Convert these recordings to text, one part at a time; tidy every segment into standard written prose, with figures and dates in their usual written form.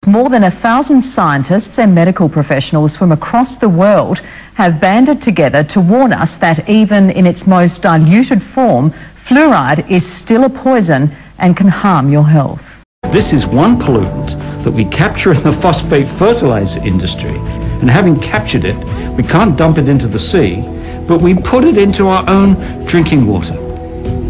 More than 1,000 scientists and medical professionals from across the world have banded together to warn us that even in its most diluted form, fluoride is still a poison and can harm your health. This is one pollutant that we capture in the phosphate fertilizer industry, and having captured it, we can't dump it into the sea, but we put it into our own drinking water.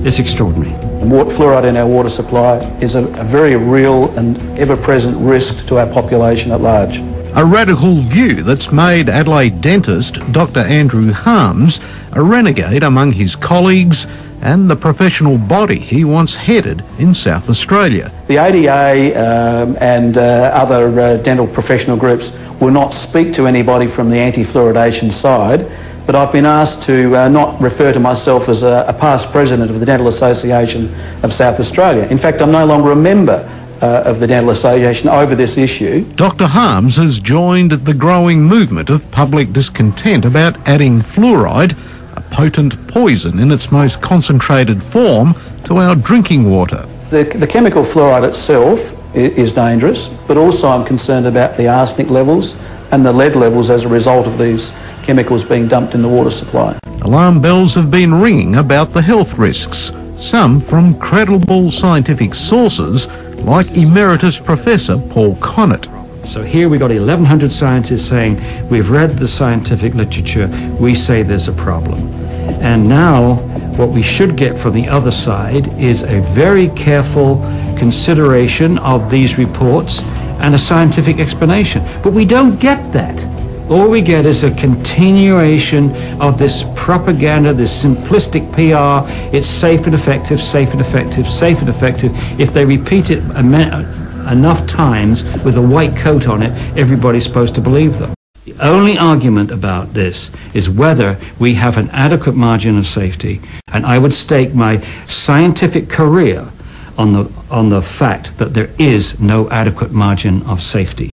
It's extraordinary. Fluoride in our water supply is a very real and ever-present risk to our population at large. A radical view that's made Adelaide dentist Dr. Andrew Harms a renegade among his colleagues and the professional body he once headed in South Australia. The ADA and other dental professional groups will not speak to anybody from the anti-fluoridation side, but I've been asked to not refer to myself as a past president of the Dental Association of South Australia. In fact, I'm no longer a member of the Dental Association over this issue. Dr. Harms has joined the growing movement of public discontent about adding fluoride, a potent poison in its most concentrated form, to our drinking water. The chemical fluoride itself is dangerous, but also I'm concerned about the arsenic levels and the lead levels as a result of these chemicals being dumped in the water supply. Alarm bells have been ringing about the health risks, some from credible scientific sources like Emeritus Professor Paul Connett. So here we got 1,100 scientists saying, we've read the scientific literature, we say there's a problem. And now what we should get from the other side is a very careful consideration of these reports and a scientific explanation. But we don't get that. All we get is a continuation of this propaganda, this simplistic PR. It's safe and effective, safe and effective, safe and effective. If they repeat it enough times with a white coat on it, everybody's supposed to believe them. The only argument about this is whether we have an adequate margin of safety, and I would stake my scientific career on the fact that there is no adequate margin of safety.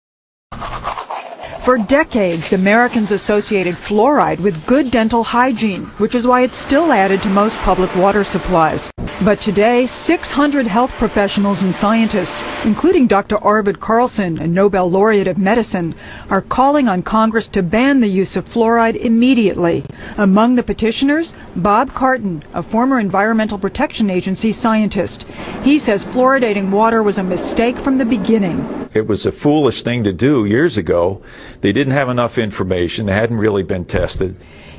For decades, Americans associated fluoride with good dental hygiene, which is why it's still added to most public water supplies. But today, 600 health professionals and scientists, including Dr. Arvid Carlsson, a Nobel laureate of medicine, are calling on Congress to ban the use of fluoride immediately. Among the petitioners, Bob Carton, a former Environmental Protection Agency scientist. He says fluoridating water was a mistake from the beginning. It was a foolish thing to do years ago. They didn't have enough information. It hadn't really been tested.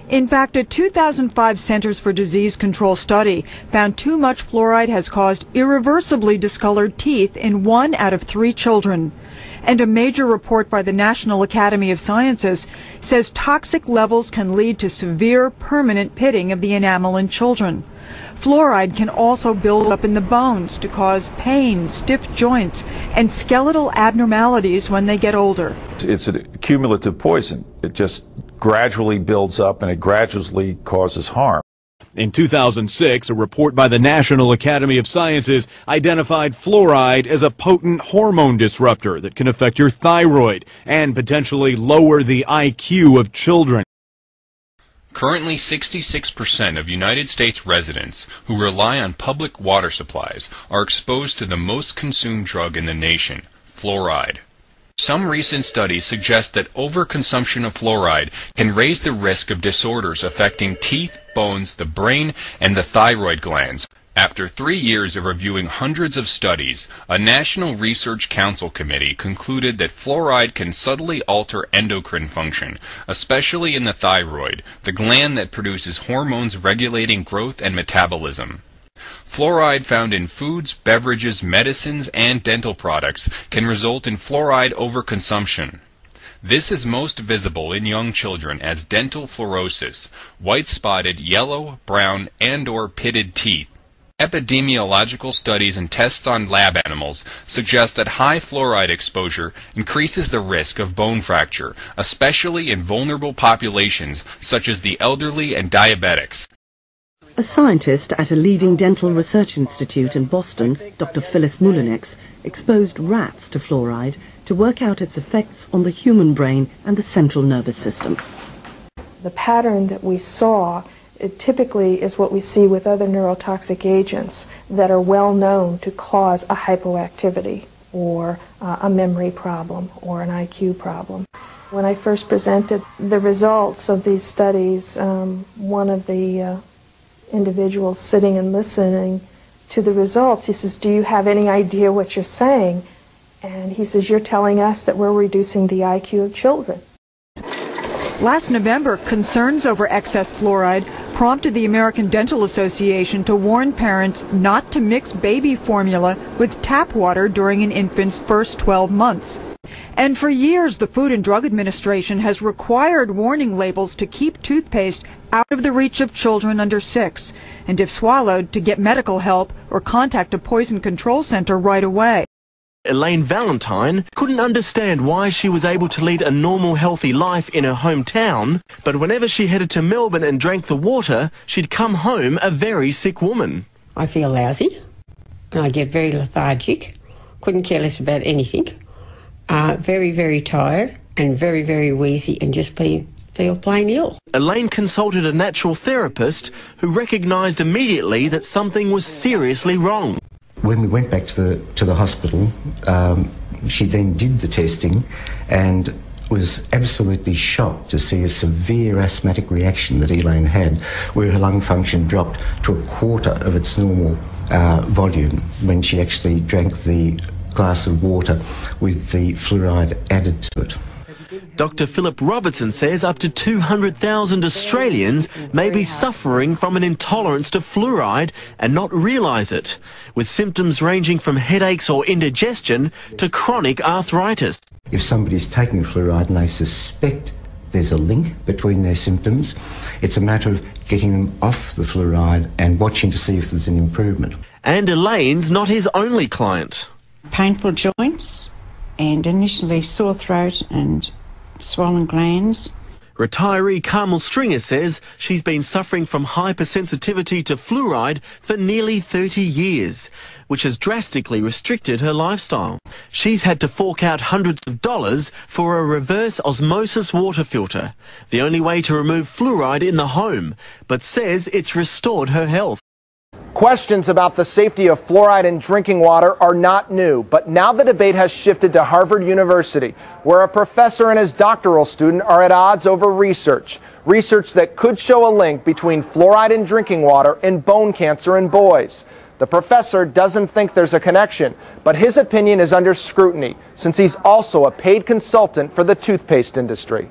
In fact, a 2005 Centers for Disease Control study found too much fluoride has caused irreversibly discolored teeth in 1 out of 3 children. And a major report by the National Academy of Sciences says toxic levels can lead to severe permanent pitting of the enamel in children. Fluoride can also build up in the bones to cause pain, stiff joints, and skeletal abnormalities when they get older. It's a cumulative poison. It just gradually builds up and it gradually causes harm. In 2006, a report by the National Academy of Sciences identified fluoride as a potent hormone disruptor that can affect your thyroid and potentially lower the IQ of children. Currently, 66% of United States residents who rely on public water supplies are exposed to the most consumed drug in the nation, fluoride. Some recent studies suggest that overconsumption of fluoride can raise the risk of disorders affecting teeth, bones, the brain, and the thyroid glands. After 3 years of reviewing hundreds of studies, a National Research Council committee concluded that fluoride can subtly alter endocrine function, especially in the thyroid, the gland that produces hormones regulating growth and metabolism. Fluoride found in foods, beverages, medicines, and dental products can result in fluoride overconsumption. This is most visible in young children as dental fluorosis, white-spotted, yellow, brown, and/or pitted teeth. Epidemiological studies and tests on lab animals suggest that high fluoride exposure increases the risk of bone fracture, especially in vulnerable populations such as the elderly and diabetics. A scientist at a leading dental research institute in Boston, Dr. Phyllis Moulinex, exposed rats to fluoride to work out its effects on the human brain and the central nervous system. The pattern that we saw, it typically is what we see with other neurotoxic agents that are well known to cause a hypoactivity. or a memory problem or an IQ problem. When I first presented the results of these studies, one of the individuals sitting and listening to the results, he says, "Do you have any idea what you're saying?" And he says, "You're telling us that we're reducing the IQ of children." Last November, concerns over excess fluoride prompted the American Dental Association to warn parents not to mix baby formula with tap water during an infant's first 12 months. And for years, the Food and Drug Administration has required warning labels to keep toothpaste out of the reach of children under 6, and if swallowed, to get medical help or contact a poison control center right away. Elaine Valentine couldn't understand why she was able to lead a normal, healthy life in her hometown, but whenever she headed to Melbourne and drank the water, she'd come home a very sick woman. I feel lousy, and I get very lethargic, couldn't care less about anything, very, very tired, and very, very wheezy, and just feel plain ill. Elaine consulted a natural therapist who recognised immediately that something was seriously wrong. When we went back to the hospital, she then did the testing and was absolutely shocked to see a severe asthmatic reaction that Elaine had, where her lung function dropped to a quarter of its normal volume when she actually drank the glass of water with the fluoride added to it. Dr. Philip Robertson says up to 200,000 Australians may be suffering from an intolerance to fluoride and not realise it, with symptoms ranging from headaches or indigestion to chronic arthritis. If somebody's taking fluoride and they suspect there's a link between their symptoms, it's a matter of getting them off the fluoride and watching to see if there's an improvement. And Elaine's not his only client. Painful joints and initially sore throat and swollen glands. Retiree Carmel Stringer says she's been suffering from hypersensitivity to fluoride for nearly 30 years, which has drastically restricted her lifestyle. She's had to fork out hundreds of dollars for a reverse osmosis water filter, the only way to remove fluoride in the home, but says it's restored her health. Questions about the safety of fluoride in drinking water are not new, but now the debate has shifted to Harvard University, where a professor and his doctoral student are at odds over research that could show a link between fluoride in drinking water and bone cancer in boys. The professor doesn't think there's a connection, but his opinion is under scrutiny since he's also a paid consultant for the toothpaste industry.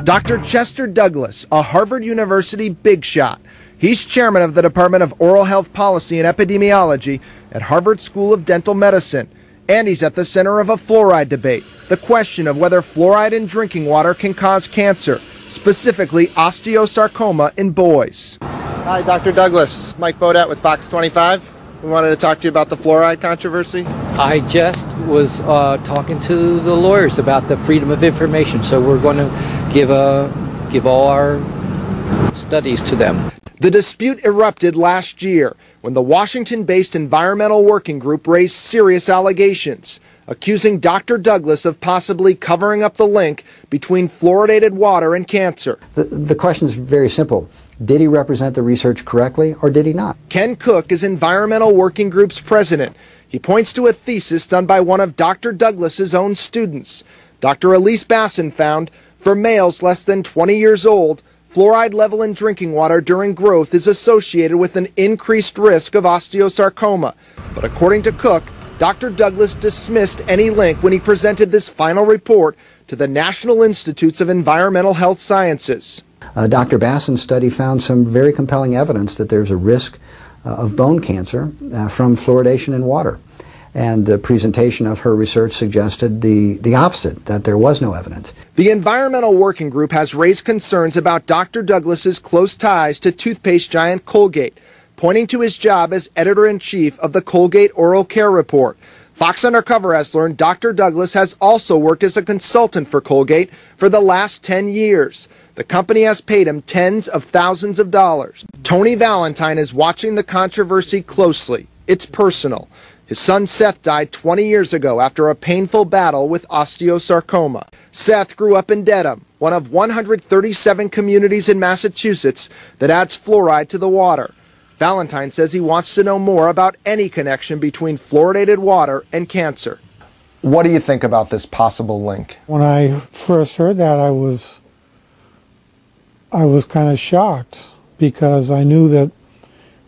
Dr. Chester Douglas, a Harvard University big shot. He's chairman of the Department of Oral Health Policy and Epidemiology at Harvard School of Dental Medicine. And he's at the center of a fluoride debate, the question of whether fluoride in drinking water can cause cancer, specifically osteosarcoma in boys. Hi, Dr. Douglas. Mike Bodette with Fox 25. We wanted to talk to you about the fluoride controversy. I just was talking to the lawyers about the freedom of information, so we're going to give all our studies to them. The dispute erupted last year when the Washington-based Environmental Working Group raised serious allegations, accusing Dr. Douglas of possibly covering up the link between fluoridated water and cancer. The question is very simple. Did he represent the research correctly or did he not? Ken Cook is Environmental Working Group's president. He points to a thesis done by one of Dr. Douglas's own students. Dr. Elise Basson found, for males less than 20 years old, fluoride level in drinking water during growth is associated with an increased risk of osteosarcoma. But according to Cook, Dr. Douglas dismissed any link when he presented this final report to the National Institutes of Environmental Health Sciences. Dr. Basson's study found some very compelling evidence that there's a risk of bone cancer from fluoridation in water. And the presentation of her research suggested the opposite, that there was no evidence. The Environmental Working Group has raised concerns about Dr. Douglas's close ties to toothpaste giant Colgate, pointing to his job as editor-in-chief of the Colgate Oral Care Report. Fox Undercover has learned Dr. Douglas has also worked as a consultant for Colgate for the last 10 years. The company has paid him tens of thousands of dollars. Tony Valentine is watching the controversy closely. It's personal. His son Seth died 20 years ago after a painful battle with osteosarcoma. Seth grew up in Dedham, one of 137 communities in Massachusetts that adds fluoride to the water. Valentine says he wants to know more about any connection between fluoridated water and cancer. What do you think about this possible link? When I first heard that, I was kind of shocked, because I knew that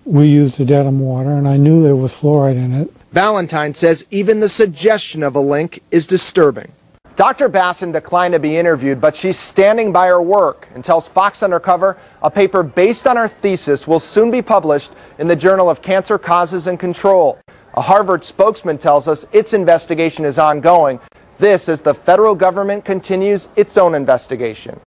we used the Dedham water and I knew there was fluoride in it. Valentine says even the suggestion of a link is disturbing. Dr. Basson declined to be interviewed, but she's standing by her work and tells Fox Undercover a paper based on her thesis will soon be published in the Journal of Cancer Causes and Control. A Harvard spokesman tells us its investigation is ongoing. This as the federal government continues its own investigation.